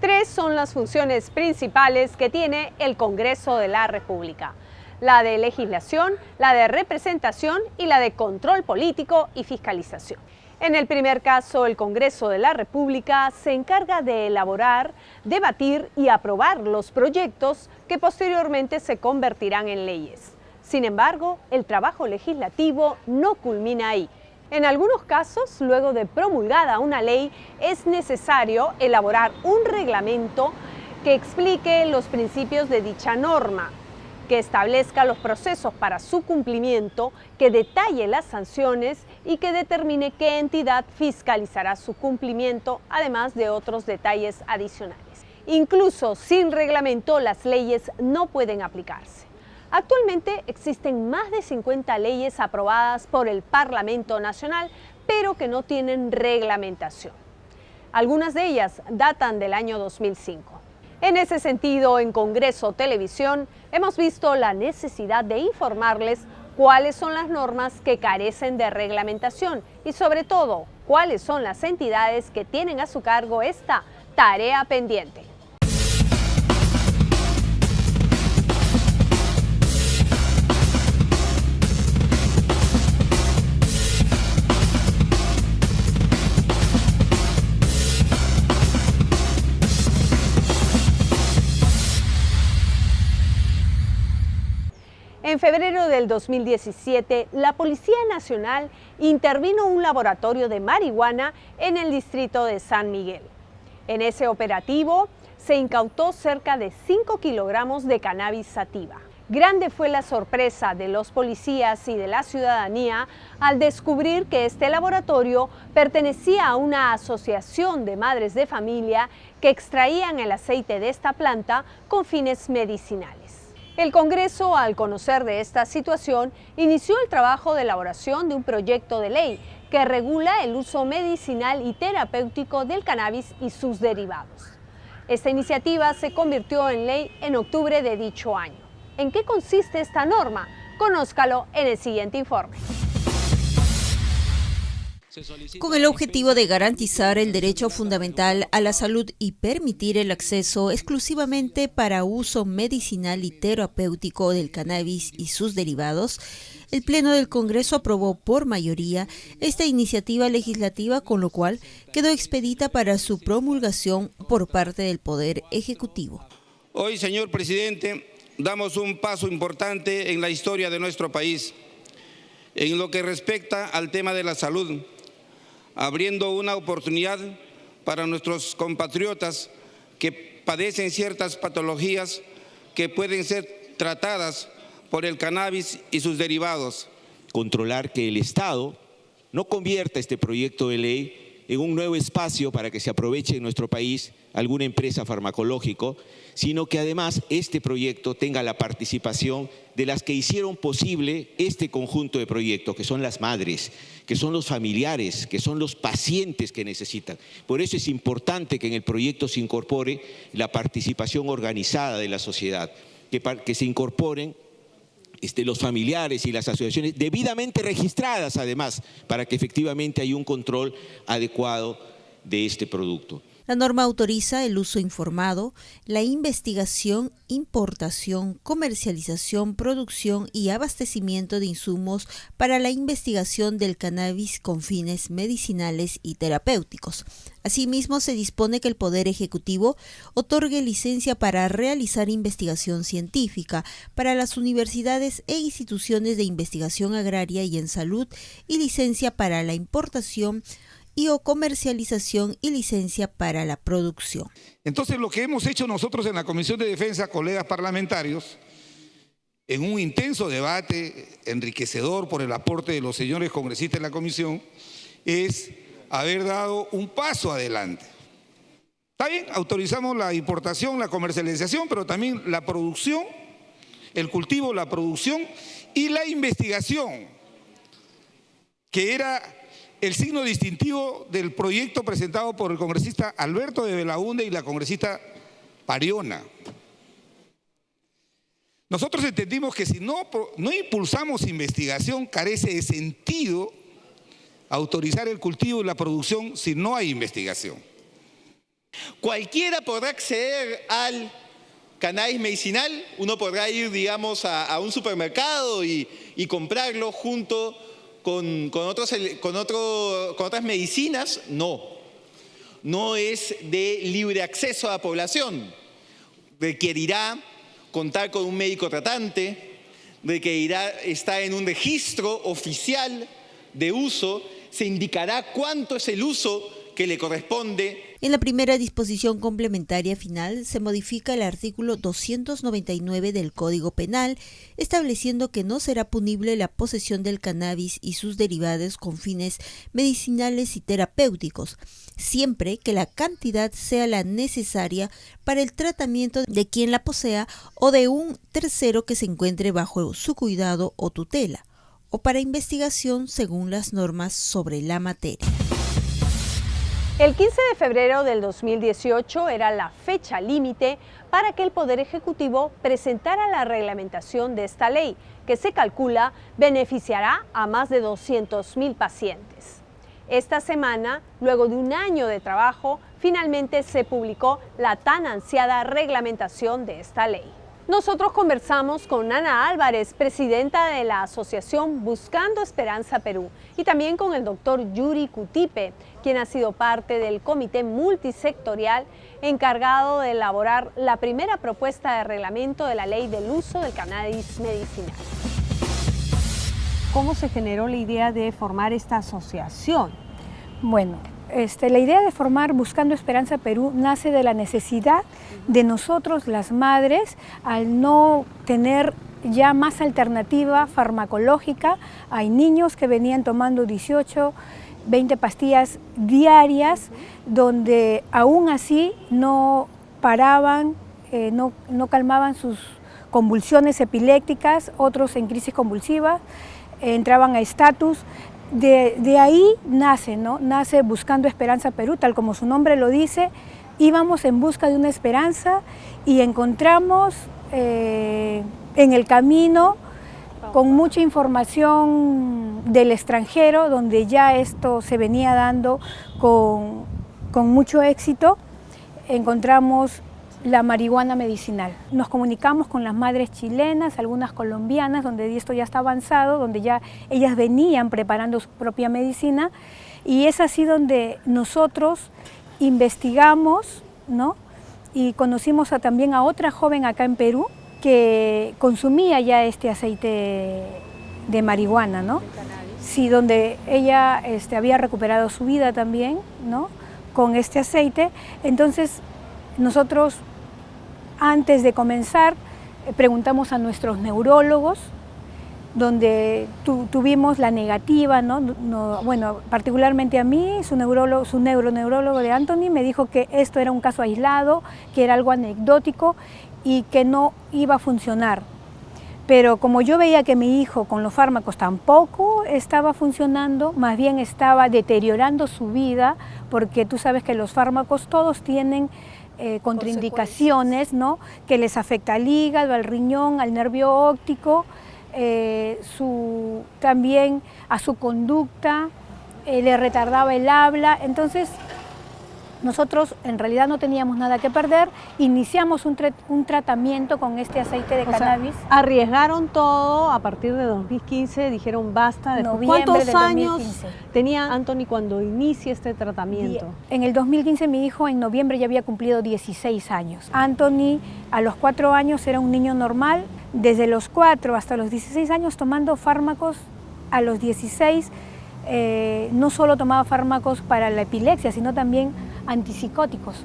Tres son las funciones principales que tiene el Congreso de la República: la de legislación, la de representación y la de control político y fiscalización. En el primer caso, el Congreso de la República se encarga de elaborar, debatir y aprobar los proyectos que posteriormente se convertirán en leyes. Sin embargo, el trabajo legislativo no culmina ahí. En algunos casos, luego de promulgada una ley, es necesario elaborar un reglamento que explique los principios de dicha norma, que establezca los procesos para su cumplimiento, que detalle las sanciones y que determine qué entidad fiscalizará su cumplimiento, además de otros detalles adicionales. Incluso sin reglamento, las leyes no pueden aplicarse. Actualmente existen más de 50 leyes aprobadas por el Parlamento Nacional, pero que no tienen reglamentación. Algunas de ellas datan del año 2005. En ese sentido, en Congreso Televisión hemos visto la necesidad de informarles cuáles son las normas que carecen de reglamentación y, sobre todo, cuáles son las entidades que tienen a su cargo esta tarea pendiente. En febrero del 2017, la Policía Nacional intervino un laboratorio de marihuana en el distrito de San Miguel. En ese operativo se incautó cerca de 5 kilogramos de cannabis sativa. Grande fue la sorpresa de los policías y de la ciudadanía al descubrir que este laboratorio pertenecía a una asociación de madres de familia que extraían el aceite de esta planta con fines medicinales. El Congreso, al conocer de esta situación, inició el trabajo de elaboración de un proyecto de ley que regula el uso medicinal y terapéutico del cannabis y sus derivados. Esta iniciativa se convirtió en ley en octubre de dicho año. ¿En qué consiste esta norma? Conózcalo en el siguiente informe. Con el objetivo de garantizar el derecho fundamental a la salud y permitir el acceso exclusivamente para uso medicinal y terapéutico del cannabis y sus derivados, el Pleno del Congreso aprobó por mayoría esta iniciativa legislativa, con lo cual quedó expedita para su promulgación por parte del Poder Ejecutivo. Hoy, señor presidente, damos un paso importante en la historia de nuestro país, en lo que respecta al tema de la salud, abriendo una oportunidad para nuestros compatriotas que padecen ciertas patologías que pueden ser tratadas por el cannabis y sus derivados. Controlar que el Estado no convierta este proyecto de ley en un nuevo espacio para que se aproveche en nuestro país alguna empresa farmacológica, sino que además este proyecto tenga la participación de las que hicieron posible este conjunto de proyectos, que son las madres, que son los familiares, que son los pacientes que necesitan. Por eso es importante que en el proyecto se incorpore la participación organizada de la sociedad, que se incorporen los familiares y las asociaciones debidamente registradas, además, para que efectivamente haya un control adecuado de este producto. La norma autoriza el uso informado, la investigación, importación, comercialización, producción y abastecimiento de insumos para la investigación del cannabis con fines medicinales y terapéuticos. Asimismo, se dispone que el Poder Ejecutivo otorgue licencia para realizar investigación científica para las universidades e instituciones de investigación agraria y en salud, y licencia para la importación o comercialización y licencia para la producción. Entonces, lo que hemos hecho nosotros en la Comisión de Defensa, colegas parlamentarios, en un intenso debate enriquecedor por el aporte de los señores congresistas en la comisión, es haber dado un paso adelante. Está bien, autorizamos la importación, la comercialización, pero también la producción, el cultivo, la producción y la investigación, que era el signo distintivo del proyecto presentado por el congresista Alberto de Belaúnde y la congresista Pariona. Nosotros entendimos que si no impulsamos investigación, carece de sentido autorizar el cultivo y la producción si no hay investigación. Cualquiera podrá acceder al cannabis medicinal. Uno podrá ir, digamos, a un supermercado y comprarlo junto con otras medicinas. No es de libre acceso a la población. Requerirá contar con un médico tratante, requerirá estar en un registro oficial de uso, se indicará cuánto es el uso que le corresponde. En la primera disposición complementaria final se modifica el artículo 299 del Código Penal, estableciendo que no será punible la posesión del cannabis y sus derivados con fines medicinales y terapéuticos, siempre que la cantidad sea la necesaria para el tratamiento de quien la posea o de un tercero que se encuentre bajo su cuidado o tutela, o para investigación según las normas sobre la materia. El 15 de febrero del 2018 era la fecha límite para que el Poder Ejecutivo presentara la reglamentación de esta ley, que se calcula beneficiará a más de 200,000 pacientes. Esta semana, luego de un año de trabajo, finalmente se publicó la tan ansiada reglamentación de esta ley. Nosotros conversamos con Ana Álvarez, presidenta de la asociación Buscando Esperanza Perú, y también con el doctor Yuri Cutipe, quien ha sido parte del comité multisectorial encargado de elaborar la primera propuesta de reglamento de la ley del uso del cannabis medicinal. ¿Cómo se generó la idea de formar esta asociación? Bueno, la idea de formar Buscando Esperanza Perú nace de la necesidad de nosotros, las madres, al no tener ya más alternativa farmacológica. Hay niños que venían tomando 18, 20 pastillas diarias, donde aún así no paraban, no calmaban sus convulsiones epilépticas, otros en crisis convulsiva, entraban a estatus. De ahí nace, ¿no? Nace Buscando Esperanza Perú, tal como su nombre lo dice. Íbamos en busca de una esperanza y encontramos en el camino, con mucha información del extranjero, donde ya esto se venía dando con mucho éxito, encontramos la marihuana medicinal. Nos comunicamos con las madres chilenas, algunas colombianas, donde esto ya está avanzado, donde ya ellas venían preparando su propia medicina, y es así donde nosotros investigamos, ¿no? Y conocimos también a otra joven acá en Perú que consumía ya este aceite de marihuana, ¿no? Sí, donde ella había recuperado su vida también, ¿no? Con este aceite. Entonces nosotros, antes de comenzar, preguntamos a nuestros neurólogos, donde tuvimos la negativa, ¿no? Bueno, particularmente a mí, su neuroneurólogo de Anthony me dijo que esto era un caso aislado, que era algo anecdótico y que no iba a funcionar. Pero como yo veía que mi hijo con los fármacos tampoco estaba funcionando, más bien estaba deteriorando su vida, porque tú sabes que los fármacos todos tienen contraindicaciones, ¿no? Que les afecta al hígado, al riñón, al nervio óptico, también a su conducta, le retardaba el habla. Entonces nosotros en realidad no teníamos nada que perder, iniciamos un tratamiento con este aceite de cannabis. Sea, arriesgaron todo a partir de 2015, dijeron basta. ¿Cuántos años tenía Anthony cuando inicia este tratamiento? En el 2015 mi hijo en noviembre ya había cumplido 16 años. Anthony a los 4 años era un niño normal, desde los 4 hasta los 16 años tomando fármacos. A los 16 no solo tomaba fármacos para la epilepsia, sino también antipsicóticos,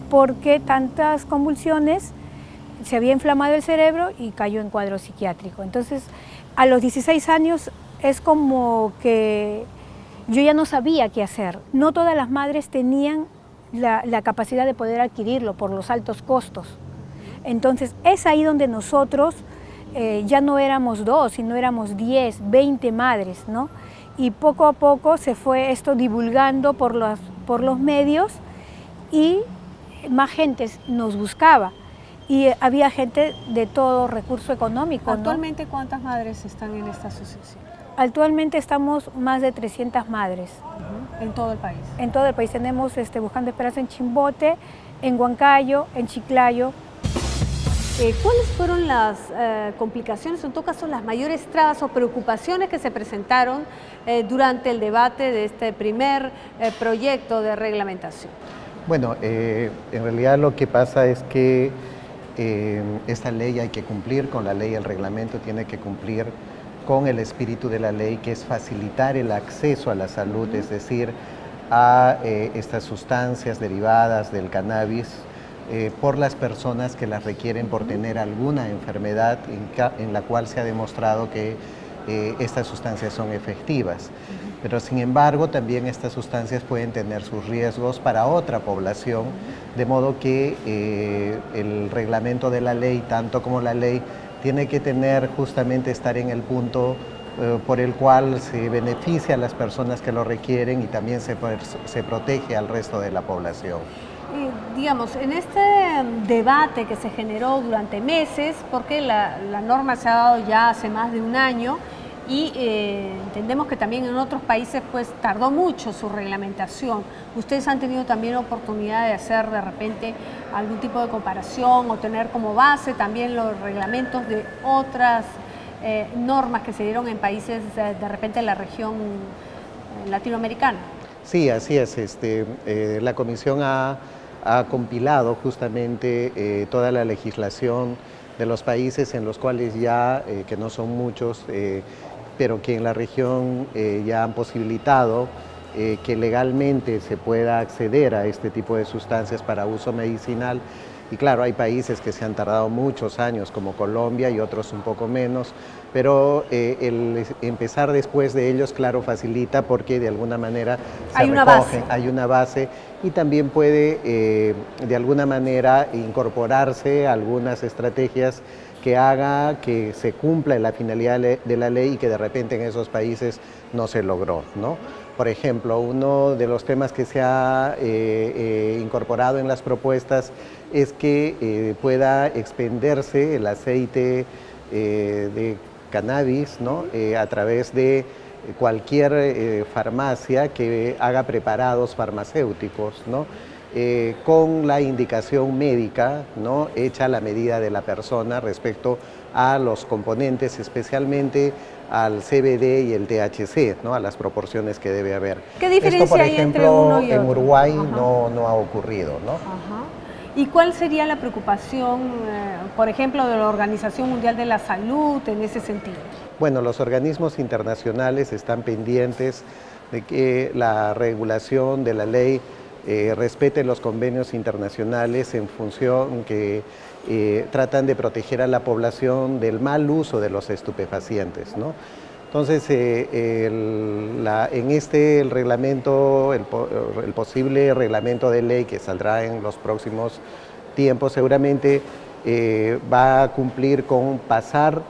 porque tantas convulsiones, se había inflamado el cerebro y cayó en cuadro psiquiátrico. Entonces, a los 16 años es como que yo ya no sabía qué hacer. No todas las madres tenían la capacidad de poder adquirirlo por los altos costos. Entonces, es ahí donde nosotros ya no éramos 2, sino éramos 10, 20 madres, ¿no? Y poco a poco se fue esto divulgando por los medios, y más gente nos buscaba, y había gente de todo recurso económico, ¿no? ¿Actualmente cuántas madres están en esta asociación? Actualmente estamos más de 300 madres. En todo el país. En todo el país tenemos Buscando Esperanza en Chimbote, en Huancayo, en Chiclayo. ¿Cuáles fueron las complicaciones, en todo caso las mayores trabas o preocupaciones que se presentaron durante el debate de este primer proyecto de reglamentación? Bueno, en realidad lo que pasa es que esta ley hay que cumplir con la ley, el reglamento tiene que cumplir con el espíritu de la ley, que es facilitar el acceso a la salud, es decir, a estas sustancias derivadas del cannabis por las personas que las requieren por tener alguna enfermedad en la cual se ha demostrado que estas sustancias son efectivas. Pero sin embargo también estas sustancias pueden tener sus riesgos para otra población, de modo que el reglamento de la ley, tanto como la ley, tiene que tener justamente estar en el punto por el cual se beneficia a las personas que lo requieren y también se protege al resto de la población. Digamos, en este debate que se generó durante meses, porque la norma se ha dado ya hace más de un año y entendemos que también en otros países pues tardó mucho su reglamentación. ¿Ustedes han tenido también oportunidad de hacer de repente algún tipo de comparación o tener como base también los reglamentos de otras normas que se dieron en países de repente en la región latinoamericana? Sí, así es. La Comisión ha compilado justamente toda la legislación de los países en los cuales ya, que no son muchos, pero que en la región ya han posibilitado que legalmente se pueda acceder a este tipo de sustancias para uso medicinal. Y claro, hay países que se han tardado muchos años, como Colombia, y otros un poco menos, pero el empezar después de ellos, claro, facilita porque de alguna manera hay una base y también puede de alguna manera incorporarse algunas estrategias que haga que se cumpla la finalidad de la ley y que de repente en esos países no se logró, ¿no? Por ejemplo, uno de los temas que se ha incorporado en las propuestas es que pueda expenderse el aceite de cannabis, ¿no? A través de cualquier farmacia que haga preparados farmacéuticos, ¿no? Con la indicación médica, ¿no? Hecha a la medida de la persona respecto a los componentes, especialmente al CBD y el THC, ¿no? A las proporciones que debe haber. ¿Qué diferencia Esto, por hay ejemplo, entre uno y otro? en Uruguay Ajá. no ha ocurrido, ¿no? Ajá. ¿Y cuál sería la preocupación, por ejemplo, de la Organización Mundial de la Salud en ese sentido? Bueno, los organismos internacionales están pendientes de que la regulación de la ley respete los convenios internacionales en función que tratan de proteger a la población del mal uso de los estupefacientes, ¿no? Entonces, el reglamento, el posible reglamento de ley que saldrá en los próximos tiempos seguramente va a cumplir con pasar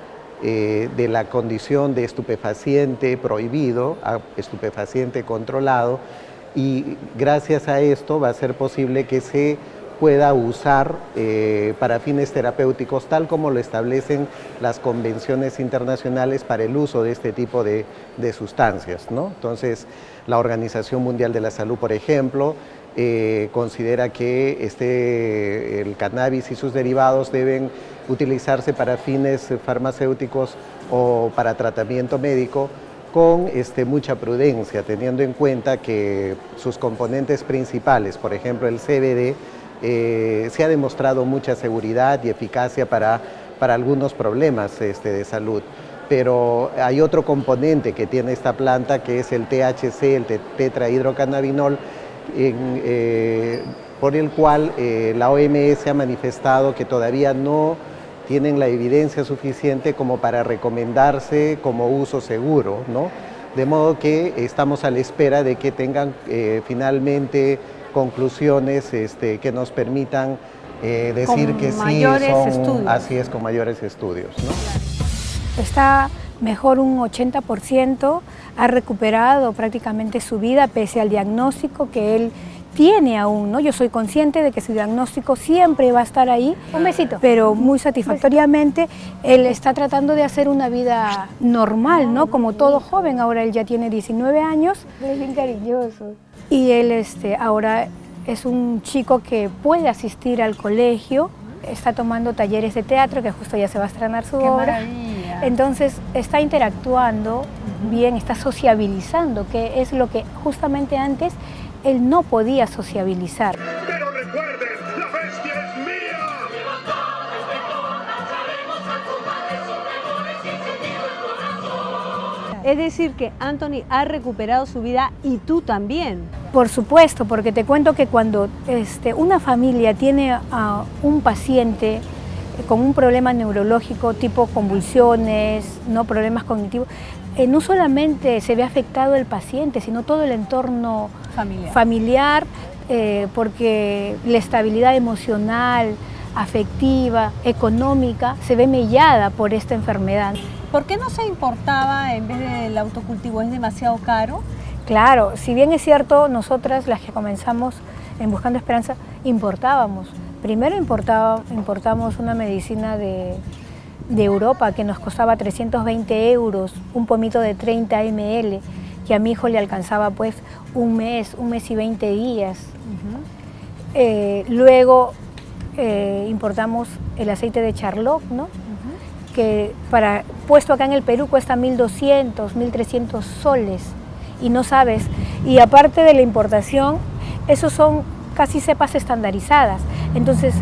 de la condición de estupefaciente prohibido a estupefaciente controlado, y gracias a esto va a ser posible que se pueda usar para fines terapéuticos, tal como lo establecen las convenciones internacionales para el uso de este tipo de sustancias, ¿no? Entonces, la Organización Mundial de la Salud, por ejemplo, considera que el cannabis y sus derivados deben utilizarse para fines farmacéuticos o para tratamiento médico, con mucha prudencia, teniendo en cuenta que sus componentes principales, por ejemplo el CBD, se ha demostrado mucha seguridad y eficacia para algunos problemas de salud. Pero hay otro componente que tiene esta planta, que es el THC, el tetrahidrocannabinol, por el cual la OMS ha manifestado que todavía no tienen la evidencia suficiente como para recomendarse como uso seguro, ¿no? De modo que estamos a la espera de que tengan finalmente conclusiones que nos permitan decir que sí son, así es, con mayores estudios, ¿no? Está mejor un 80%, ha recuperado prácticamente su vida pese al diagnóstico que él tiene aún, ¿no? Yo soy consciente de que su diagnóstico siempre va a estar ahí, un besito, pero muy satisfactoriamente él está tratando de hacer una vida normal, ¿no? Como todo joven, ahora él ya tiene 19 años. Es bien cariñoso. Y él ahora es un chico que puede asistir al colegio, está tomando talleres de teatro, que justo ya se va a estrenar su obra. Maravilla. Entonces está interactuando bien, está sociabilizando, que es lo que justamente antes él no podía sociabilizar. Pero recuerden, la bestia es mía. Es decir, que Anthony ha recuperado su vida y tú también. Por supuesto, porque te cuento que cuando una familia tiene a un paciente con un problema neurológico tipo convulsiones, ¿no? Problemas cognitivos, no solamente se ve afectado el paciente, sino todo el entorno familiar, porque la estabilidad emocional, afectiva, económica, se ve mellada por esta enfermedad. ¿Por qué no se importaba en vez del autocultivo? ¿Es demasiado caro? Claro, si bien es cierto, nosotras las que comenzamos en Buscando Esperanza, importábamos. Primero importamos una medicina de Europa que nos costaba 320 euros, un pomito de 30 ml, que a mi hijo le alcanzaba pues un mes y 20 días. Luego importamos el aceite de Charlotte, ¿no? Que puesto acá en el Perú cuesta 1.200, 1.300 soles y no sabes. Y aparte de la importación, esos son casi cepas estandarizadas. Entonces,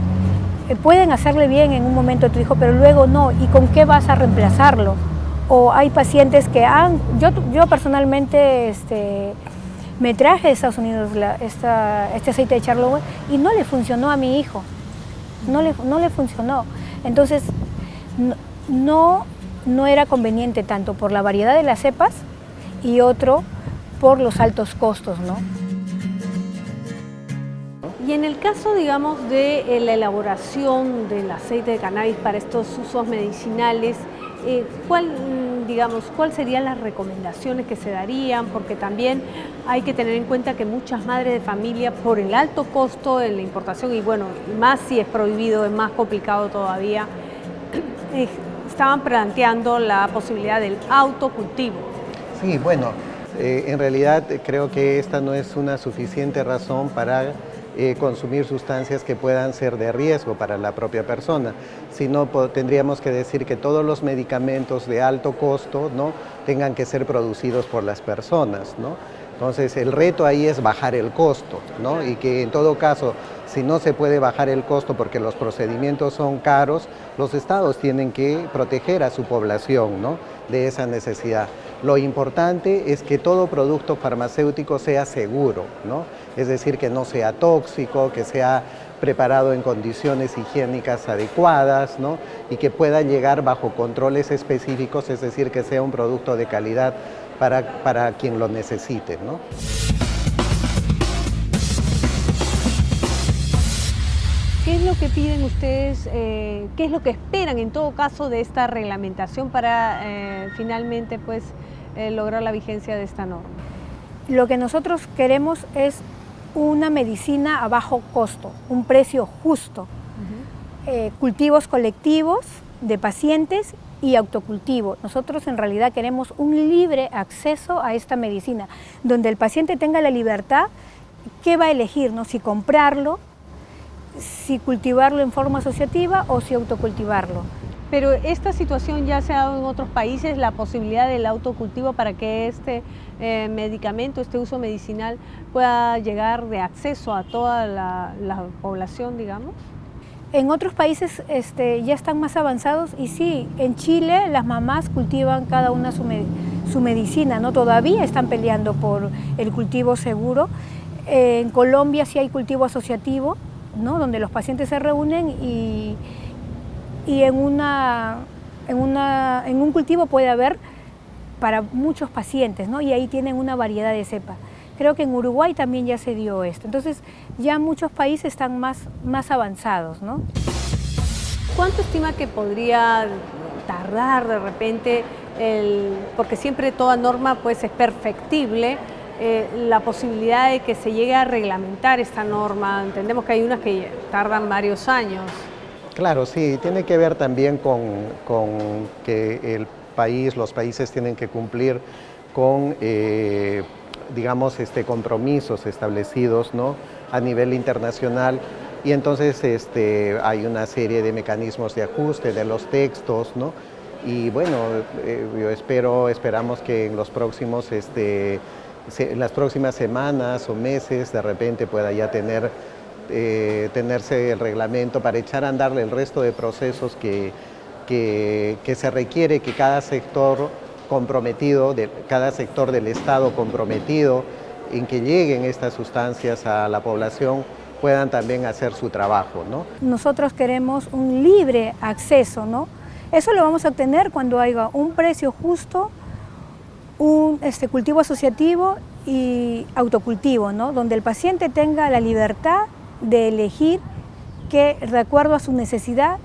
pueden hacerle bien en un momento a tu hijo, pero luego no. ¿Y con qué vas a reemplazarlo? O hay pacientes que yo personalmente me traje de Estados Unidos este aceite de Charlotte y no le funcionó a mi hijo. No le funcionó. Entonces, no era conveniente tanto por la variedad de las cepas y otro por los altos costos, ¿no? Y en el caso, digamos, de la elaboración del aceite de cannabis para estos usos medicinales, ¿cuál serían las recomendaciones que se darían? Porque también hay que tener en cuenta que muchas madres de familia, por el alto costo en la importación, y bueno, más si es prohibido, es más complicado todavía, estaban planteando la posibilidad del autocultivo. Sí, bueno, en realidad creo que esta no es una suficiente razón para consumir sustancias que puedan ser de riesgo para la propia persona, sino tendríamos que decir que todos los medicamentos de alto costo, ¿no?, tengan que ser producidos por las personas, ¿no? Entonces el reto ahí es bajar el costo, ¿no? Y que en todo caso, si no se puede bajar el costo porque los procedimientos son caros, los estados tienen que proteger a su población, ¿no?, de esa necesidad. Lo importante es que todo producto farmacéutico sea seguro, ¿no? Es decir, que no sea tóxico, que sea preparado en condiciones higiénicas adecuadas, ¿no?, y que pueda llegar bajo controles específicos, es decir, que sea un producto de calidad para quien lo necesite, ¿no? ¿Qué es lo que piden ustedes, qué es lo que esperan en todo caso de esta reglamentación para finalmente pues, lograr la vigencia de esta norma? Lo que nosotros queremos es una medicina a bajo costo, un precio justo, cultivos colectivos de pacientes y autocultivo. Nosotros en realidad queremos un libre acceso a esta medicina, donde el paciente tenga la libertad, ¿qué va a elegir?, ¿no? Si comprarlo, si cultivarlo en forma asociativa o si autocultivarlo. Pero esta situación ya se ha dado en otros países, la posibilidad del autocultivo para que este medicamento, este uso medicinal pueda llegar de acceso a toda la población, digamos. En otros países ya están más avanzados y sí, en Chile las mamás cultivan cada una su medicina, ¿no? Todavía están peleando por el cultivo seguro. En Colombia sí hay cultivo asociativo, ¿no?, donde los pacientes se reúnen y en un cultivo puede haber para muchos pacientes, ¿no?, y ahí tienen una variedad de cepas. Creo que en Uruguay también ya se dio esto. Entonces ya muchos países están más avanzados, ¿no? ¿Cuánto estima que podría tardar de repente, porque siempre toda norma pues, es perfectible, la posibilidad de que se llegue a reglamentar esta norma? Entendemos que hay unas que tardan varios años. Claro, sí, tiene que ver también con que los países tienen que cumplir con, digamos, compromisos establecidos, ¿no?, a nivel internacional, y entonces hay una serie de mecanismos de ajuste de los textos, ¿no? Y bueno, esperamos que en los próximos, en las próximas semanas o meses de repente pueda ya tenerse el reglamento para echar a andar el resto de procesos que se requiere que cada sector comprometido, cada sector del Estado comprometido en que lleguen estas sustancias a la población puedan también hacer su trabajo, ¿no? Nosotros queremos un libre acceso, ¿no? Eso lo vamos a obtener cuando haya un precio justo, un cultivo asociativo y autocultivo, ¿no?, donde el paciente tenga la libertad de elegir que, de acuerdo a su necesidad,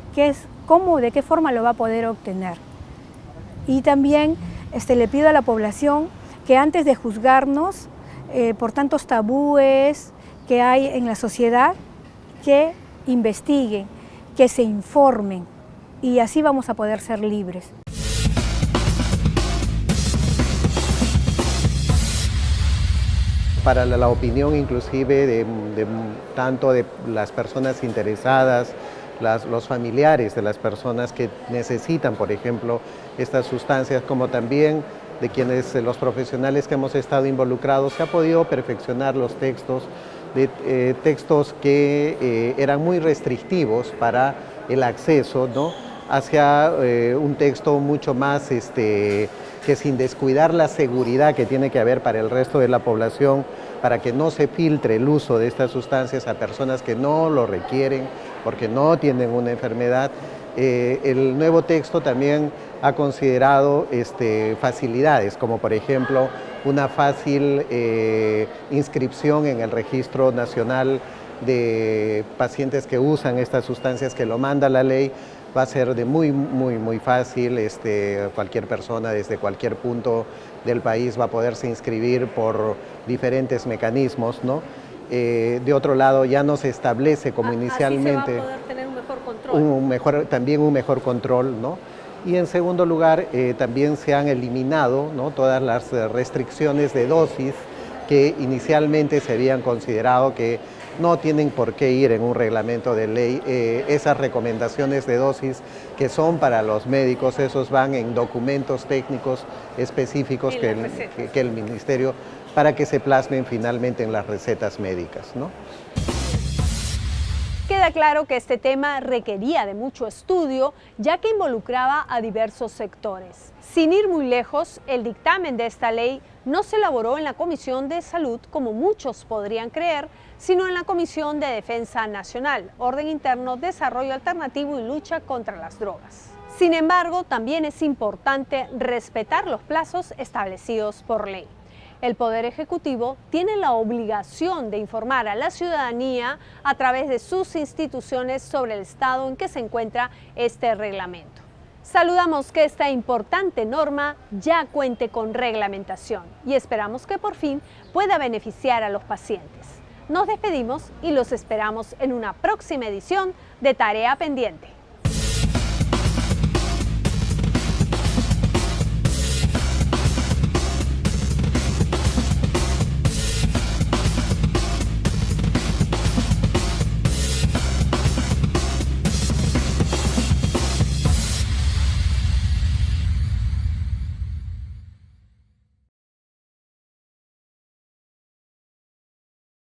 cómo, de qué forma lo va a poder obtener. Y también le pido a la población que antes de juzgarnos por tantos tabúes que hay en la sociedad, que investiguen, que se informen, y así vamos a poder ser libres. Para la opinión inclusive tanto de las personas interesadas, los familiares de las personas que necesitan, por ejemplo, estas sustancias, como también de los profesionales que hemos estado involucrados, se ha podido perfeccionar los textos, textos que eran muy restrictivos para el acceso, ¿no?, hacia un texto mucho más que, sin descuidar la seguridad que tiene que haber para el resto de la población, para que no se filtre el uso de estas sustancias a personas que no lo requieren porque no tienen una enfermedad. El nuevo texto también ha considerado facilidades, como por ejemplo una fácil inscripción en el Registro Nacional de Pacientes que usan estas sustancias, que lo manda la ley. Va a ser de muy fácil, cualquier persona desde cualquier punto del país va a poderse inscribir por diferentes mecanismos, ¿no? De otro lado, ya no se establece como inicialmente. Así se va a poder tener un mejor control. También un mejor control, ¿no? Y en segundo lugar, también se han eliminado, ¿no?, todas las restricciones de dosis que inicialmente se habían considerado que no tienen por qué ir en un reglamento de ley. Esas recomendaciones de dosis que son para los médicos, esos van en documentos técnicos específicos que el Ministerio, para que se plasmen finalmente en las recetas médicas, ¿no? Queda claro que este tema requería de mucho estudio, ya que involucraba a diversos sectores. Sin ir muy lejos, el dictamen de esta ley no se elaboró en la Comisión de Salud, como muchos podrían creer, sino en la Comisión de Defensa Nacional, Orden Interno, Desarrollo Alternativo y Lucha contra las Drogas. Sin embargo, también es importante respetar los plazos establecidos por ley. El Poder Ejecutivo tiene la obligación de informar a la ciudadanía a través de sus instituciones sobre el estado en que se encuentra este reglamento. Saludamos que esta importante norma ya cuente con reglamentación y esperamos que por fin pueda beneficiar a los pacientes. Nos despedimos y los esperamos en una próxima edición de Tarea Pendiente.